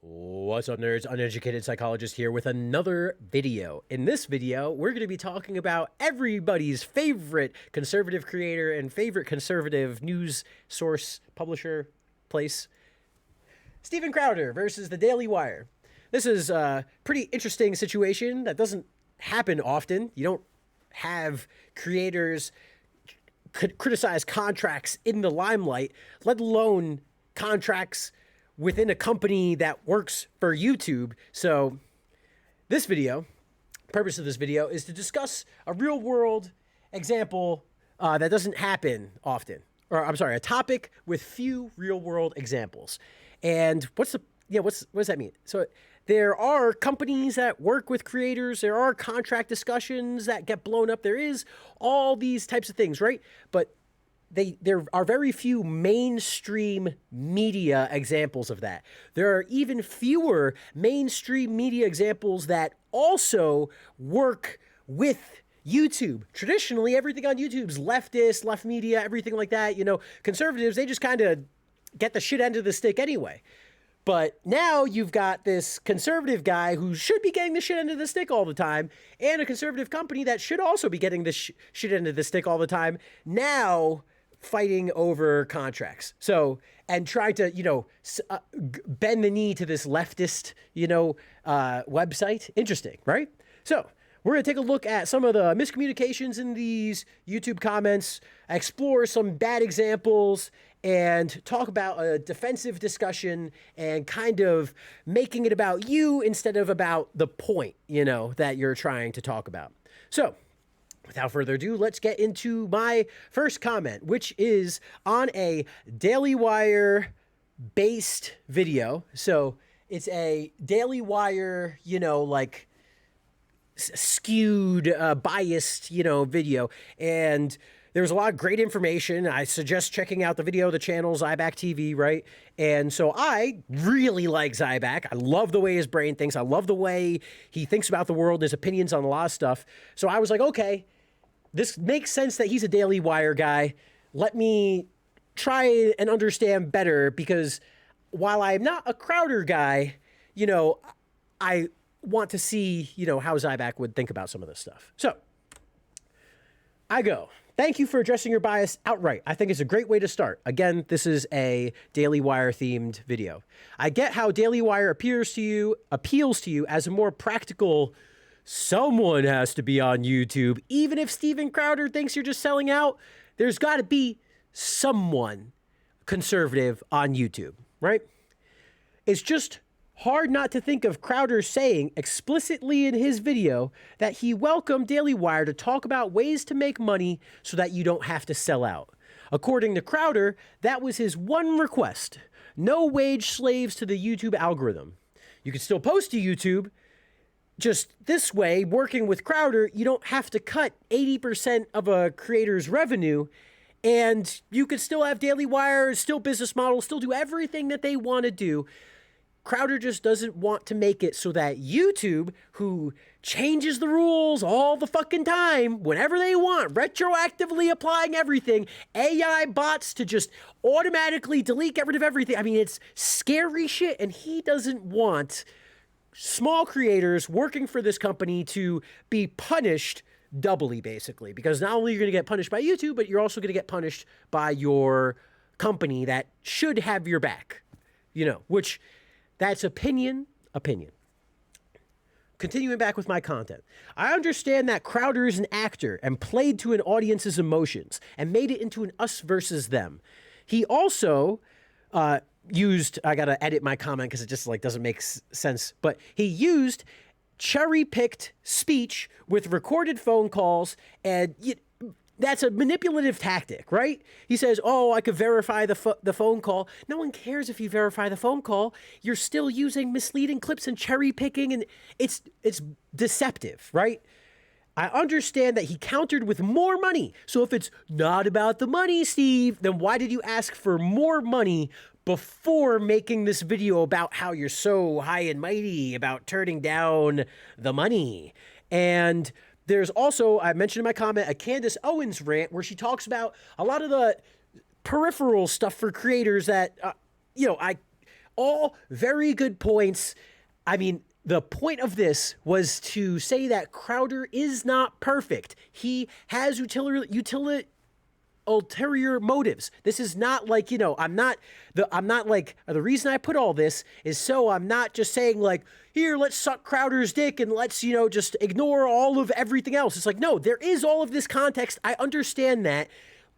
What's up, nerds? Uneducated Psychologist here with another video. In this video, we're going to be talking about everybody's favorite conservative creator and favorite conservative news source, publisher, place, Steven Chowder versus the Daily Wire. This is a pretty interesting situation that doesn't happen often. You don't have creators criticize contracts in the limelight, let alone contracts within a company that works for YouTube. So this video, purpose of this video is to discuss a real world example that doesn't happen often. Or I'm sorry, a topic with few real world examples. And what does that mean? So there are companies that work with creators. There are contract discussions that get blown up. There is all these types of things, right? But there are very few mainstream media examples of that. There are even fewer mainstream media examples that also work with YouTube. Traditionally, everything on YouTube's leftist, left media, everything like that. You know, conservatives, they just kind of get the shit end of the stick anyway. But now you've got this conservative guy who should be getting the shit end of the stick all the time, and a conservative company that should also be getting the shit end of the stick all the time, now fighting over contracts. So, and trying to, bend the knee to this leftist, website. Interesting, right? So we're going to take a look at some of the miscommunications in these YouTube comments, explore some bad examples, and talk about a defensive discussion and kind of making it about you instead of about the point, that you're trying to talk about. So without further ado, let's get into my first comment, which is on a Daily Wire based video. So it's a Daily Wire, skewed, biased, video. And there's a lot of great information. I suggest checking out the video, the channel, Zybak TV, right? And so I really like Zybak. I love the way his brain thinks. I love the way he thinks about the world, his opinions on a lot of stuff. So I was like, okay, this makes sense that he's a Daily Wire guy. Let me try and understand better, because while I'm not a Chowder guy, I want to see, how Zybak would think about some of this stuff. So I go, thank you for addressing your bias outright. I think it's a great way to start. Again, this is a Daily Wire themed video. I get how Daily Wire appeals to you as a more practical, someone has to be on YouTube. Even if Steven Chowder thinks you're just selling out, there's got to be someone conservative on YouTube, right? It's just hard not to think of Chowder saying explicitly in his video that he welcomed Daily Wire to talk about ways to make money so that you don't have to sell out. According to Chowder, that was his one request: no wage slaves to the YouTube algorithm. You can still post to YouTube. Just this way, working with Chowder, you don't have to cut 80% of a creator's revenue, and you could still have Daily Wire, still business model, still do everything that they want to do. Chowder just doesn't want to make it so that YouTube, who changes the rules all the fucking time, whenever they want, retroactively applying everything, AI bots to just automatically delete, get rid of everything. I mean, it's scary shit, and he doesn't want small creators working for this company to be punished doubly, basically, because not only are you going to get punished by YouTube, but you're also going to get punished by your company that should have your back, which that's opinion. Continuing back with my content. I understand that Chowder is an actor and played to an audience's emotions and made it into an us versus them. He also, I gotta edit my comment because it just doesn't make sense, but he used cherry-picked speech with recorded phone calls, and that's a manipulative tactic, right? He says, oh, I could verify the phone call. No one cares if you verify the phone call. You're still using misleading clips and cherry-picking, and it's deceptive, right? I understand that he countered with more money. So if it's not about the money, Steve, then why did you ask for more money before making this video about how you're so high and mighty about turning down the money? And there's also, I mentioned in my comment, a Candace Owens rant where she talks about a lot of the peripheral stuff for creators that, I All very good points. I mean, the point of this was to say that Chowder is not perfect. He has ulterior motives. This is not like, I'm not like, the reason I put all this is so I'm not just saying like, here, let's suck Chowder's dick and let's, just ignore all of everything else. It's like, no, there is all of this context. I understand that.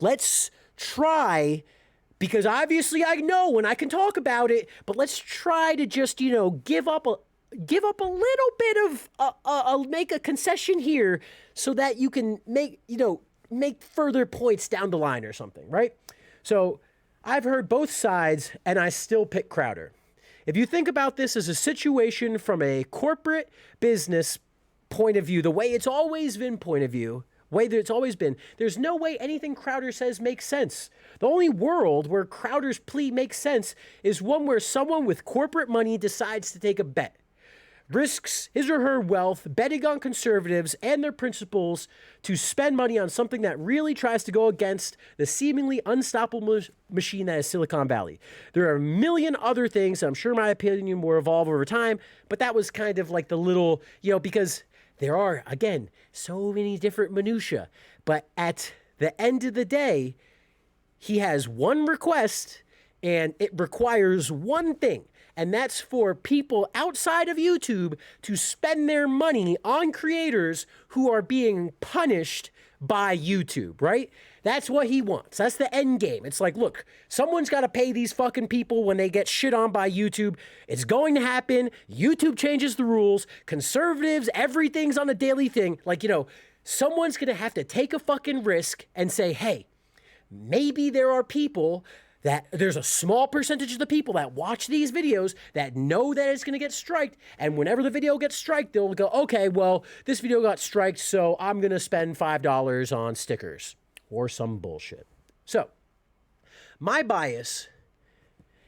Let's try, because obviously I know and I can talk about it, but let's try to just, give up a little bit of, make a concession here so that you can make further points down the line or something, right? So I've heard both sides and I still pick Chowder. If you think about this as a situation from a corporate business point of view, the way it's always been there's no way anything Chowder says makes sense. The only world where Chowder's plea makes sense is one where someone with corporate money decides to take a bet, risks his or her wealth betting on conservatives and their principles to spend money on something that really tries to go against the seemingly unstoppable machine that is Silicon Valley. There are a million other things. I'm sure my opinion will evolve over time, but that was kind of like the little, because there are, again, so many different minutia. But at the end of the day, he has one request and it requires one thing. And that's for people outside of YouTube to spend their money on creators who are being punished by YouTube, right? That's what he wants. That's the end game. It's like, look, someone's got to pay these fucking people when they get shit on by YouTube. It's going to happen. YouTube changes the rules. Conservatives, everything's on a daily thing. Like, someone's going to have to take a fucking risk and say, hey, maybe there are people that there's a small percentage of the people that watch these videos that know that it's going to get striked. And whenever the video gets striked, they'll go, okay, well, this video got striked, so I'm going to spend $5 on stickers or some bullshit. So my bias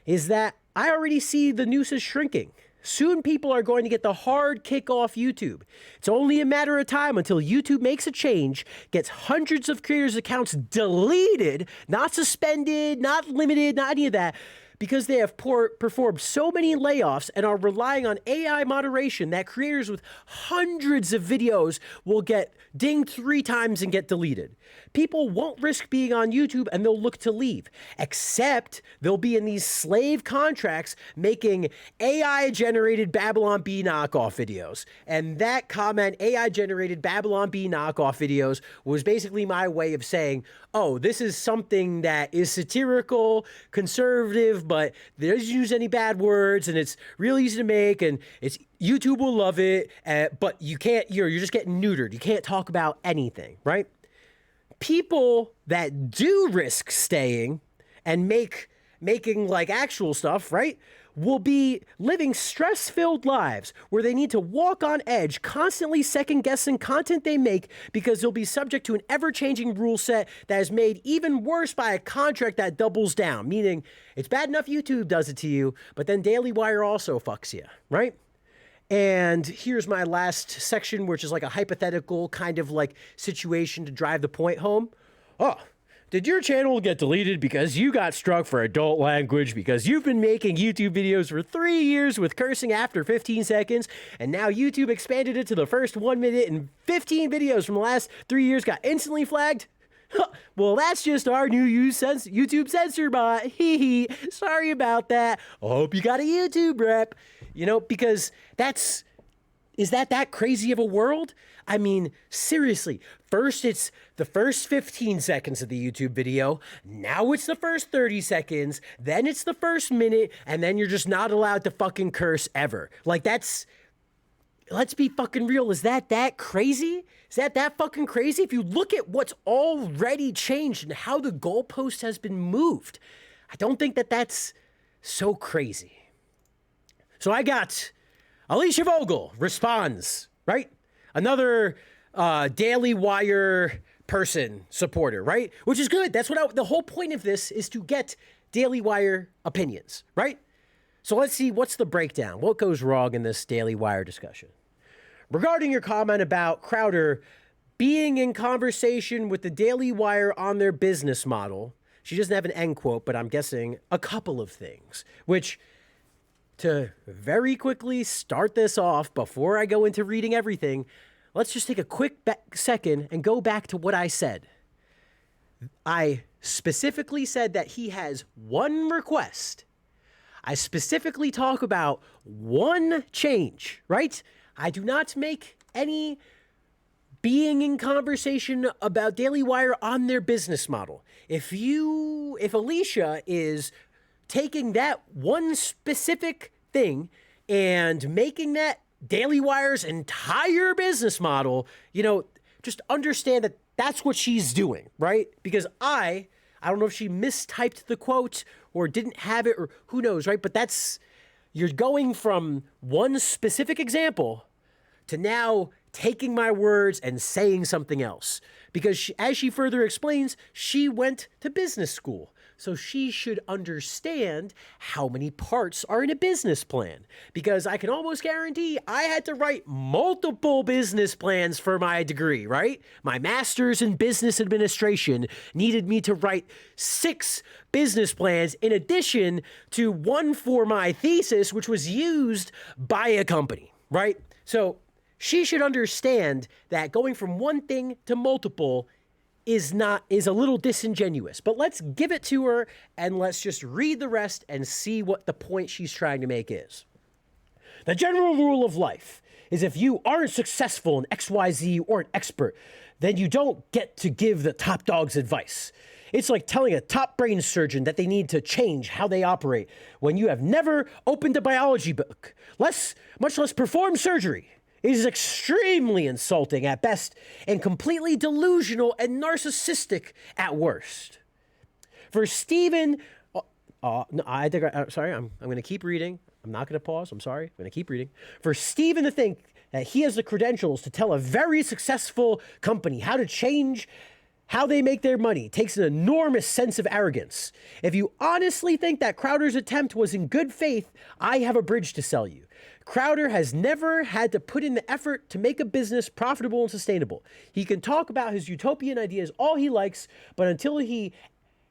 is that I already see the noose is shrinking. Soon people are going to get the hard kick off YouTube. It's only a matter of time until YouTube makes a change, gets hundreds of creators' accounts deleted, not suspended, not limited, not any of that, because they have performed so many layoffs and are relying on AI moderation that creators with hundreds of videos will get dinged 3 times and get deleted. People won't risk being on YouTube and they'll look to leave, except they'll be in these slave contracts making AI-generated Babylon Bee knockoff videos. And that comment, AI-generated Babylon Bee knockoff videos, was basically my way of saying, oh, this is something that is satirical, conservative, but they doesn't use any bad words, and it's really easy to make, and YouTube will love it, but you can't, you're just getting neutered. You can't talk about anything, right? People that do risk staying and making like actual stuff, right, will be living stress-filled lives where they need to walk on edge, constantly second-guessing content they make because they'll be subject to an ever-changing rule set that is made even worse by a contract that doubles down, meaning it's bad enough YouTube does it to you, but then Daily Wire also fucks you, right? And here's my last section, which is like a hypothetical kind of like situation to drive the point home. Oh, did your channel get deleted because you got struck for adult language because you've been making YouTube videos for 3 years with cursing after 15 seconds, and now YouTube expanded it to the first 1 minute and 15 videos from the last 3 years got instantly flagged? Well, that's just our new YouTube censor bot. Hee hee. Sorry about that. Hope you got a YouTube rep. Because is that crazy of a world? I mean, seriously, first it's the first 15 seconds of the YouTube video, now it's the first 30 seconds, then it's the first minute, and then you're just not allowed to fucking curse ever. Like, let's be fucking real. Is that crazy? Is that fucking crazy? If you look at what's already changed and how the goalpost has been moved, I don't think that's so crazy. So I got Alicia Vogel responds, right? Another Daily Wire person supporter, right? Which is good. That's what the whole point of this is, to get Daily Wire opinions, right? So let's see, what's the breakdown? What goes wrong in this Daily Wire discussion? Regarding your comment about Chowder being in conversation with the Daily Wire on their business model, she doesn't have an end quote, but I'm guessing a couple of things, which to very quickly start this off before I go into reading everything, let's just take a quick second and go back to what I said. I specifically said that he has one request. I specifically talk about one change, right? I do not make any being in conversation about Daily Wire on their business model. If Alicia is taking that one specific thing and making that Daily Wire's entire business model, just understand that that's what she's doing, right? Because I don't know if she mistyped the quote or didn't have it or who knows, right? But you're going from one specific example to now taking my words and saying something else. Because as she further explains, she went to business school. So she should understand how many parts are in a business plan. Because I can almost guarantee I had to write multiple business plans for my degree, right? My master's in business administration needed me to write 6 business plans in addition to one for my thesis, which was used by a company, right? So she should understand that going from one thing to multiple is a little disingenuous. But let's give it to her and let's just read the rest and see what the point she's trying to make is. The general rule of life is if you aren't successful in XYZ or an expert, then you don't get to give the top dog's advice. It's like telling a top brain surgeon that they need to change how they operate when you have never opened a biology book, much less performed surgery. It is extremely insulting at best and completely delusional and narcissistic at worst. For Stephen, no, sorry, I'm going to keep reading. I'm not going to pause. I'm sorry. I'm going to keep reading. For Stephen to think that he has the credentials to tell a very successful company how to change how they make their money takes an enormous sense of arrogance. If you honestly think that Chowder's attempt was in good faith, I have a bridge to sell you. Chowder has never had to put in the effort to make a business profitable and sustainable. He can talk about his utopian ideas all he likes, but until he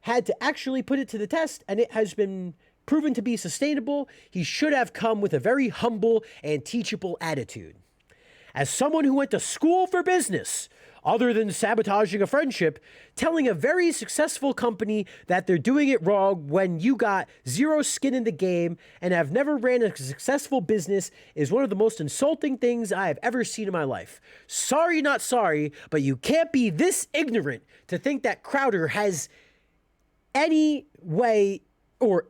had to actually put it to the test and it has been proven to be sustainable, he should have come with a very humble and teachable attitude. As someone who went to school for business, other than sabotaging a friendship, telling a very successful company that they're doing it wrong when you got zero skin in the game and have never ran a successful business is one of the most insulting things I have ever seen in my life. Sorry, not sorry, but you can't be this ignorant to think that Chowder has any way or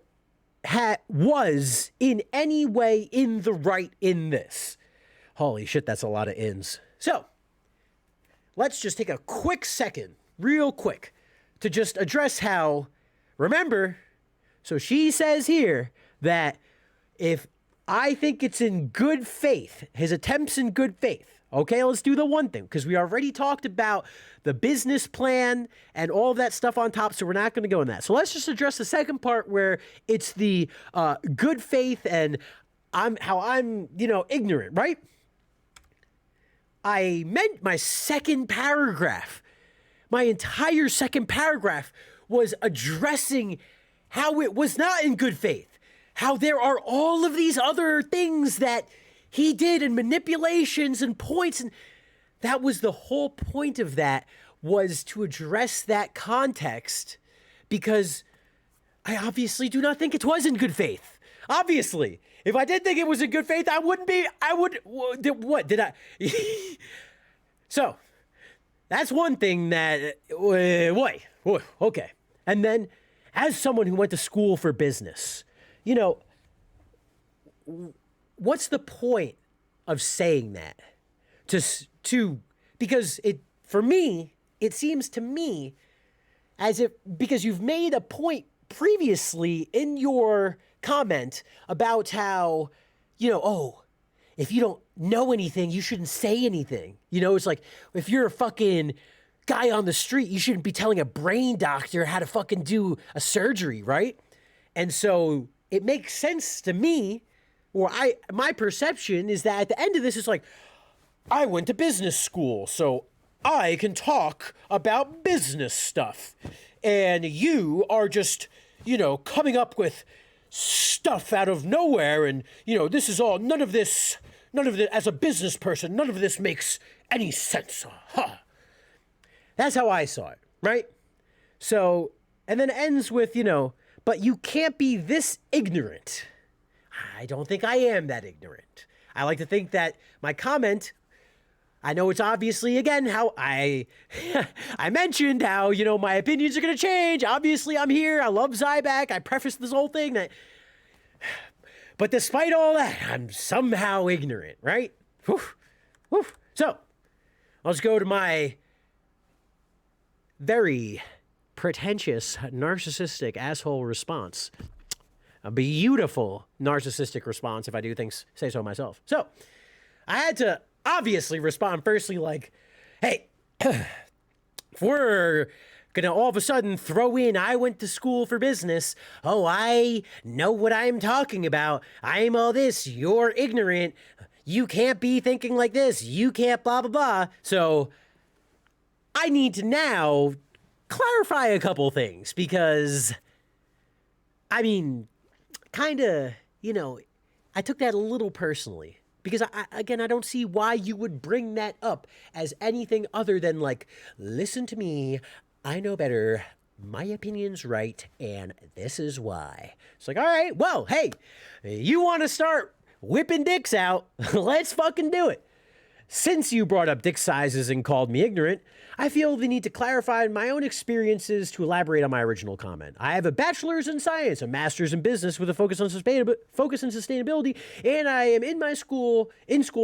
was in any way in the right in this. Holy shit, that's a lot of ins. So, let's just take a quick second, real quick, to just address how, remember, so she says here that if I think it's in good faith, his attempts in good faith, okay, let's do the one thing, because we already talked about the business plan and all of that stuff on top, so we're not going to go in that. So let's just address the second part where it's the good faith and I'm ignorant, right? I meant my second paragraph. My entire second paragraph was addressing how it was not in good faith. How there are all of these other things that he did and manipulations and points. And that was the whole point of that, was to address that context, because I obviously do not think it was in good faith. Obviously. If I did think it was in good faith, what did I? So, that's one thing that, okay. And then, as someone who went to school for business, what's the point of saying that? Because for me, it seems to me as if, because you've made a point previously in your comment about how, if you don't know anything, you shouldn't say anything. It's like, if you're a fucking guy on the street, you shouldn't be telling a brain doctor how to fucking do a surgery, right? And so it makes sense to me, or my perception is that at the end of this, it's like, I went to business school, so I can talk about business stuff. And you are just, coming up with stuff out of nowhere, and this is all none of this as a business person, none of this makes any sense. That's how I saw it, right? So, and then it ends with, but you can't be this ignorant. I don't think I am that ignorant. I like to think that my comment, I know it's obviously, again, how I mentioned how, my opinions are going to change. Obviously, I'm here. I love Zybak. I prefaced this whole thing. But despite all that, I'm somehow ignorant, right? Whew. Whew. So, let's go to my very pretentious, narcissistic asshole response. A beautiful narcissistic response, if I do say so myself. So, I had to obviously respond firstly like, hey, if we're gonna all of a sudden throw in, I went to school for business, oh, I know what I'm talking about, I'm all this, you're ignorant, you can't be thinking like this, you can't blah, blah, blah. So I need to now clarify a couple things because, I mean, kind of, I took that a little personally. Because, I don't see why you would bring that up as anything other than like, listen to me, I know better, my opinion's right, and this is why. It's like, all right, well, hey, you want to start whipping dicks out, let's fucking do it. Since you brought up dick sizes and called me ignorant, I feel the need to clarify my own experiences to elaborate on my original comment. I have a bachelor's in science, a master's in business with a focus on sustainability, and I am in school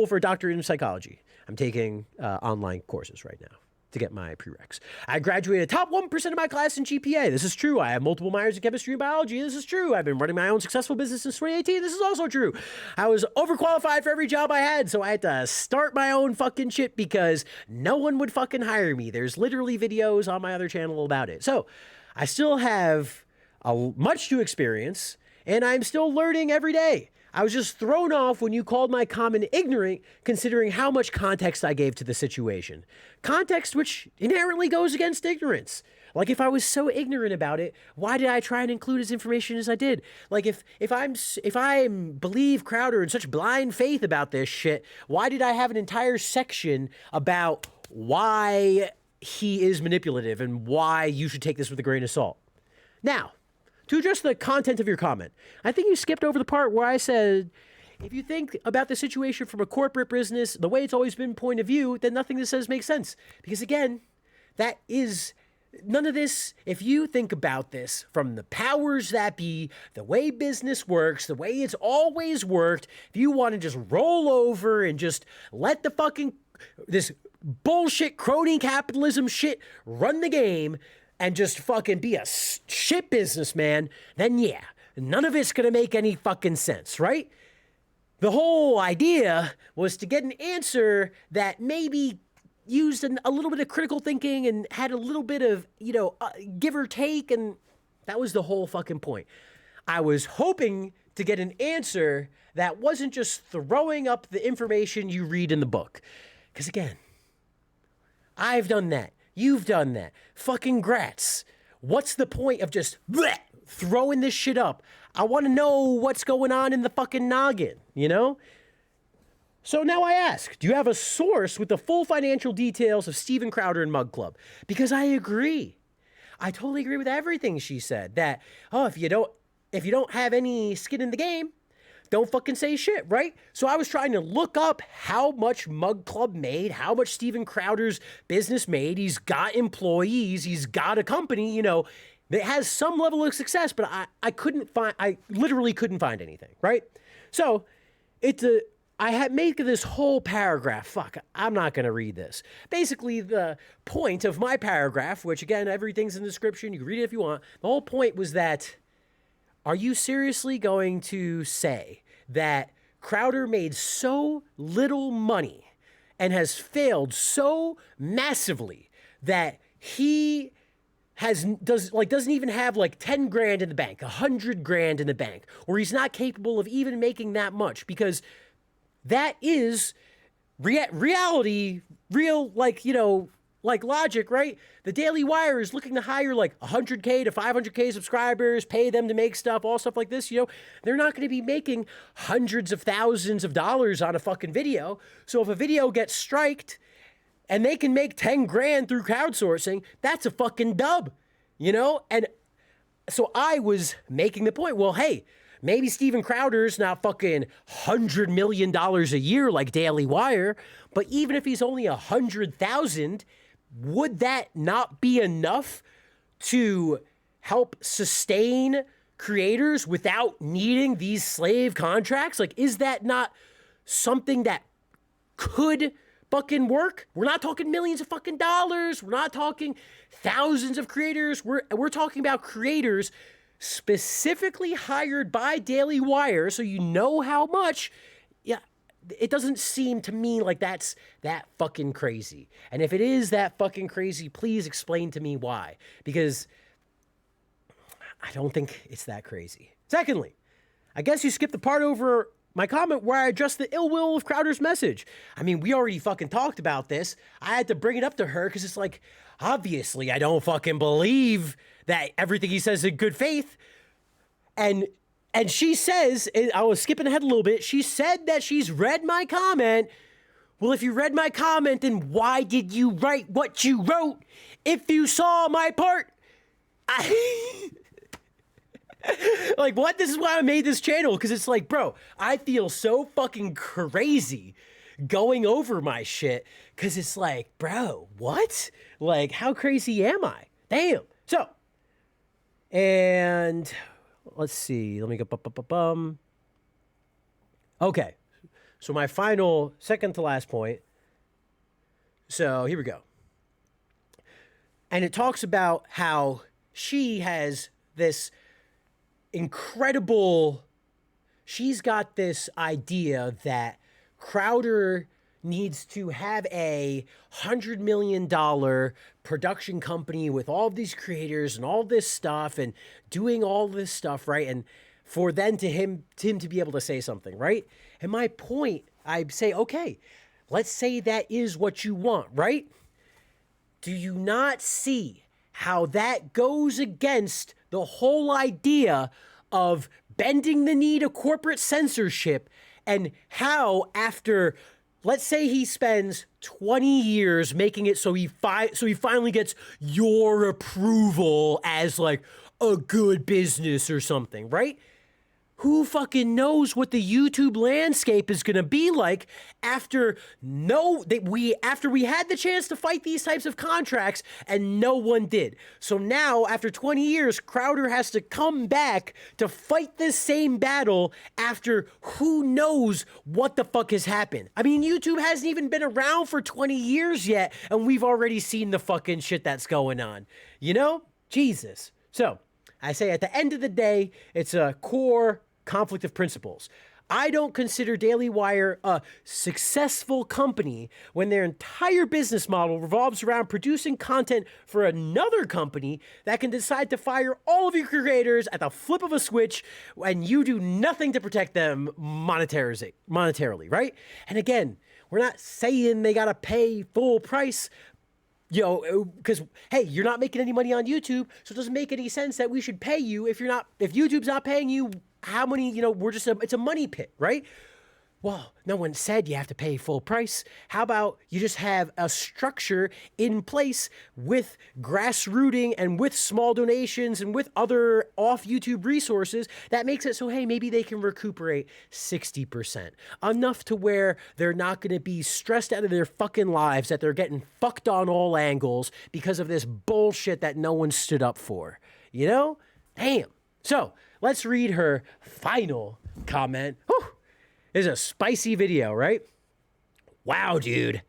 for a doctorate in psychology. I'm taking online courses right now to get my prereqs. I graduated top 1% of my class in GPA. This is true. I have multiple minors in chemistry and biology. This is true. I've been running my own successful business since 2018. This is also true. I was overqualified for every job I had, so I had to start my own fucking shit because no one would fucking hire me. There's literally videos on my other channel about it. So I still have much to experience, and I'm still learning every day. I was just thrown off when you called my comment ignorant, considering how much context I gave to the situation. Context which inherently goes against ignorance. Like, if I was so ignorant about it, why did I try and include as information as I did? Like, if I believe Chowder in such blind faith about this shit, why did I have an entire section about why he is manipulative and why you should take this with a grain of salt? Now, to address the content of your comment, I think you skipped over the part where I said, if you think about the situation from a corporate business, the way it's always been point of view, then nothing that says makes sense. Because again, that is none of this. If you think about this from the powers that be, the way business works, the way it's always worked, if you want to just roll over and just let the fucking, this bullshit crony capitalism shit run the game, and just fucking be a shit businessman, then yeah, none of it's gonna make any fucking sense, right? The whole idea was to get an answer that maybe used a little bit of critical thinking and had a little bit of, give or take, and that was the whole fucking point. I was hoping to get an answer that wasn't just throwing up the information you read in the book. Because again, I've done that. You've done that. Fucking grats. What's the point of just throwing this shit up? I want to know what's going on in the fucking noggin, So now I ask, do you have a source with the full financial details of Steven Chowder and Mug Club? Because I agree. I totally agree with everything she said. That, if you don't have any skin in the game, don't fucking say shit, right? So I was trying to look up how much Mug Club made, how much Steven Chowder's business made. He's got employees, he's got a company, that has some level of success, but I literally couldn't find anything, right? So I had made this whole paragraph. Fuck, I'm not going to read this. Basically, the point of my paragraph, which again, everything's in the description, you can read it if you want. The whole point was that, are you seriously going to say that Chowder made so little money and has failed so massively that he doesn't even have like 10 grand in the bank, 100 grand in the bank, or he's not capable of even making that much? Because that is reality, real, like logic, right? The Daily Wire is looking to hire like 100K to 500K subscribers, pay them to make stuff, all stuff like this. You know, they're not going to be making hundreds of thousands of dollars on a fucking video. So if a video gets striked and they can make 10 grand through crowdsourcing, that's a fucking dub, you know? And so I was making the point, well, hey, maybe Steven Crowder's not fucking $100 million a year like Daily Wire, but even if he's only 100,000, would that not be enough to help sustain creators without needing these slave contracts? Like, is that not something that could fucking work? We're not talking millions of fucking dollars. We're not talking thousands of creators. We're talking about creators specifically hired by Daily Wire, so you know how much. Yeah, it doesn't seem to me like that's that fucking crazy. And if it is that fucking crazy, please explain to me why. Because I don't think it's that crazy. Secondly, I guess you skipped the part over my comment where I addressed the ill will of Crowder's message. I mean, we already fucking talked about this. I had to bring it up to her because it's like, obviously, I don't fucking believe that everything he says is in good faith. And she says, I was skipping ahead a little bit, she said that she's read my comment. Well, if you read my comment, then why did you write what you wrote if you saw my part? Like, what? This is why I made this channel, because it's like, bro, I feel so fucking crazy going over my shit, because it's like, bro, what? Like, how crazy am I? Damn. So, and let's see. Let me go. Okay. So my final, second to last point. So here we go. And it talks about how she has this incredible, she's got this idea that Crowder needs to have a $100 million production company with all of these creators and all this stuff and doing all this stuff, right? And for then to him to be able to say something, right? And my point, I say, okay, let's say that is what you want, right? Do you not see how that goes against the whole idea of bending the knee to corporate censorship, and how after, let's say he spends 20 years making it so he finally gets your approval as like a good business or something, right? Who fucking knows what the YouTube landscape is going to be like after we had the chance to fight these types of contracts and no one did. So now, after 20 years, Crowder has to come back to fight this same battle after who knows what the fuck has happened. I mean, YouTube hasn't even been around for 20 years yet, and we've already seen the fucking shit that's going on. You know? Jesus. So, I say at the end of the day, it's a core conflict of principles. I don't consider Daily Wire a successful company when their entire business model revolves around producing content for another company that can decide to fire all of your creators at the flip of a switch and you do nothing to protect them monetarily, right? And again, we're not saying they gotta pay full price, you know, because, hey, you're not making any money on YouTube, so it doesn't make any sense that we should pay you if YouTube's not paying you. How many, you know, it's a money pit, right? Well, no one said you have to pay full price. How about you just have a structure in place with grassrooting and with small donations and with other off YouTube resources that makes it so, hey, maybe they can recuperate 60%. Enough to where they're not going to be stressed out of their fucking lives that they're getting fucked on all angles because of this bullshit that no one stood up for. You know? Damn. So, let's read her final comment. Whew. It's a spicy video, right? Wow, dude.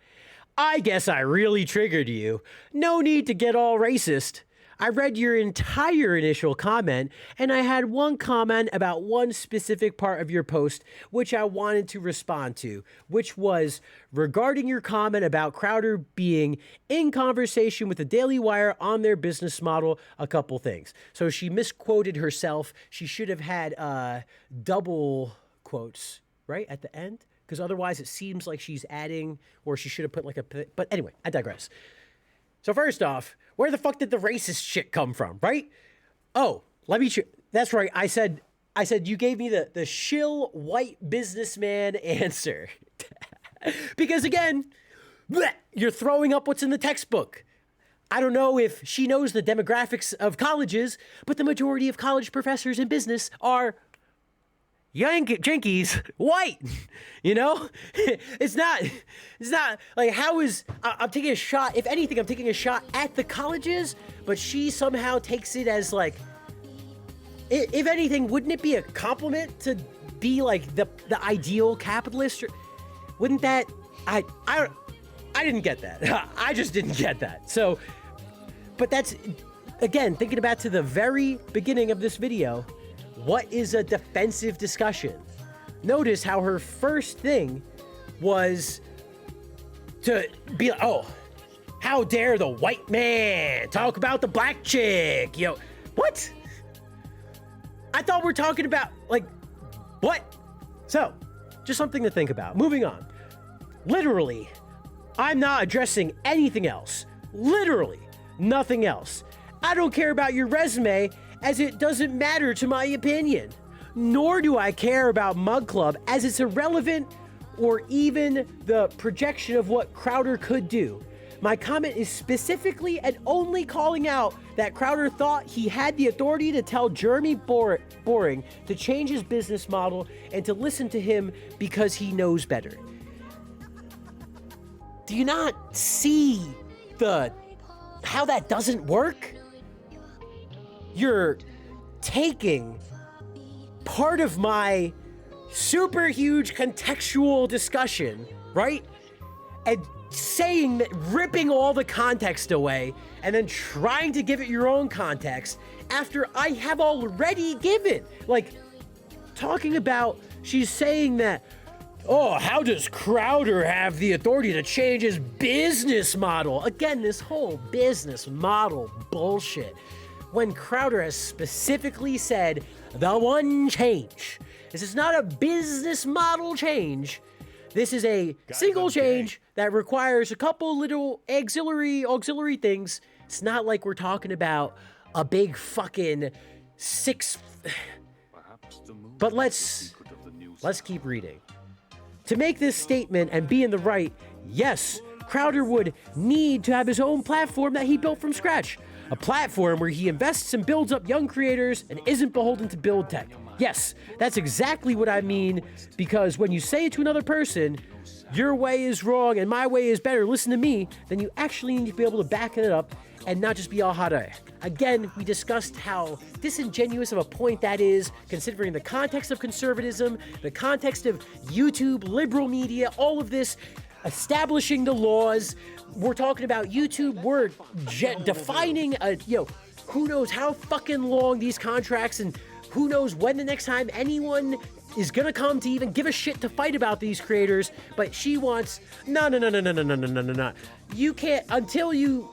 I guess I really triggered you. No need to get all racist. I read your entire initial comment, and I had one comment about one specific part of your post, which I wanted to respond to, which was regarding your comment about Crowder being in conversation with the Daily Wire on their business model, a couple things. So she misquoted herself. She should have had double quotes, right, at the end? Because otherwise it seems like she's adding, or she should have put like but anyway, I digress. So first off, where the fuck did the racist shit come from, right? Oh, that's right. I said you gave me the shill white businessman answer. Because again, bleh, you're throwing up what's in the textbook. I don't know if she knows the demographics of colleges, but the majority of college professors in business are Yankees white. You know, it's not like, how is I'm taking a shot. If anything, I'm taking a shot at the colleges, but she somehow takes it as like, if anything, wouldn't it be a compliment to be like the ideal capitalist? Wouldn't that? I didn't get that. I just didn't get that. So, but that's, again, thinking back to the very beginning of this video, what is a defensive discussion? Notice how her first thing was to be like, oh, how dare the white man talk about the black chick? You know, what? I thought we're talking about, like, what? So, just something to think about. Moving on. Literally, I'm not addressing anything else. Literally, nothing else. I don't care about your resume, as it doesn't matter to my opinion. Nor do I care about Mug Club, as it's irrelevant or even the projection of what Chowder could do. My comment is specifically and only calling out that Chowder thought he had the authority to tell Jeremy Boring to change his business model and to listen to him because he knows better. Do you not see how that doesn't work? You're taking part of my super huge contextual discussion, right? And saying that, ripping all the context away, and then trying to give it your own context after I have already given. Like, talking about, she's saying that, oh, how does Chowder have the authority to change his business model? Again, this whole business model bullshit. When Chowder has specifically said, the one change. This is not a business model change. This is a single change that requires a couple little auxiliary things. It's not like we're talking about a big fucking But let's keep reading. To make this statement and be in the right, yes, Chowder would need to have his own platform that he built from scratch. A platform where he invests and builds up young creators and isn't beholden to build tech. Yes, that's exactly what I mean, because when you say to another person, your way is wrong and my way is better, listen to me, then you actually need to be able to back it up and not just be all hot air. Again, we discussed how disingenuous of a point that is, considering the context of conservatism, the context of YouTube, liberal media, all of this, establishing the laws. We're talking about YouTube, we're defining who knows how fucking long these contracts, and who knows when the next time anyone is gonna come to even give a shit to fight about these creators. But she wants, no. You can't, until you,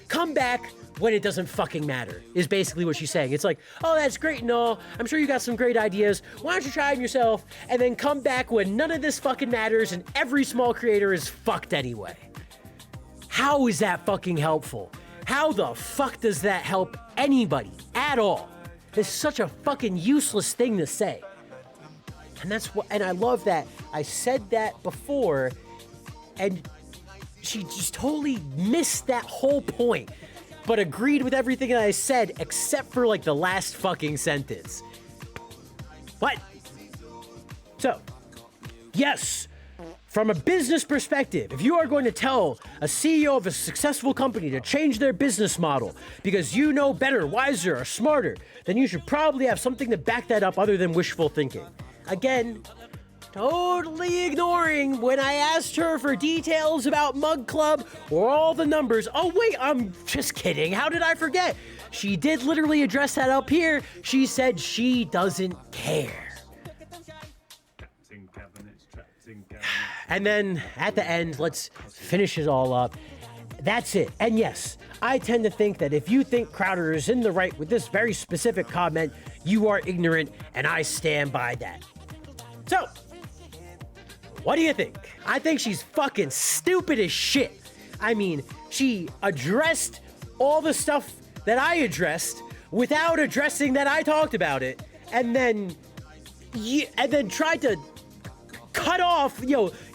come back when it doesn't fucking matter, is basically what she's saying. It's like, oh, that's great and all. I'm sure you got some great ideas. Why don't you try them yourself and then come back when none of this fucking matters and every small creator is fucked anyway. How is that fucking helpful? How the fuck does that help anybody at all? It's such a fucking useless thing to say. And and I love that I said that before and she just totally missed that whole point, but agreed with everything that I said except for like the last fucking sentence. What? So, yes, from a business perspective, if you are going to tell a CEO of a successful company to change their business model because you know better, wiser, or smarter, then you should probably have something to back that up other than wishful thinking. Again, totally ignoring when I asked her for details about Mug Club or all the numbers. Oh wait, I'm just kidding. How did I forget? She did literally address that up here. She said she doesn't care. And then at the end, let's finish it all up. That's it. And yes, I tend to think that if you think Chowder is in the right with this very specific comment, you are ignorant, and I stand by that. So, what do you think? I think she's fucking stupid as shit. I mean, she addressed all the stuff that I addressed without addressing that I talked about it, and then tried to cut off,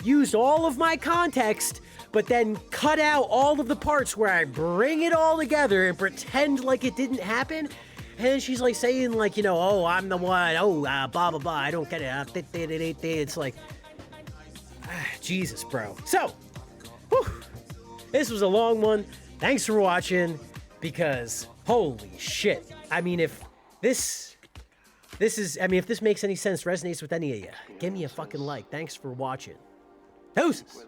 used all of my context, but then cut out all of the parts where I bring it all together and pretend like it didn't happen. And then she's like saying like, oh, I'm the one, blah, blah, blah, I don't get it. It's like, Jesus, bro. So, whew, this was a long one. Thanks for watching, because holy shit. I mean, if this makes any sense, resonates with any of you, give me a fucking like. Thanks for watching. Deuces.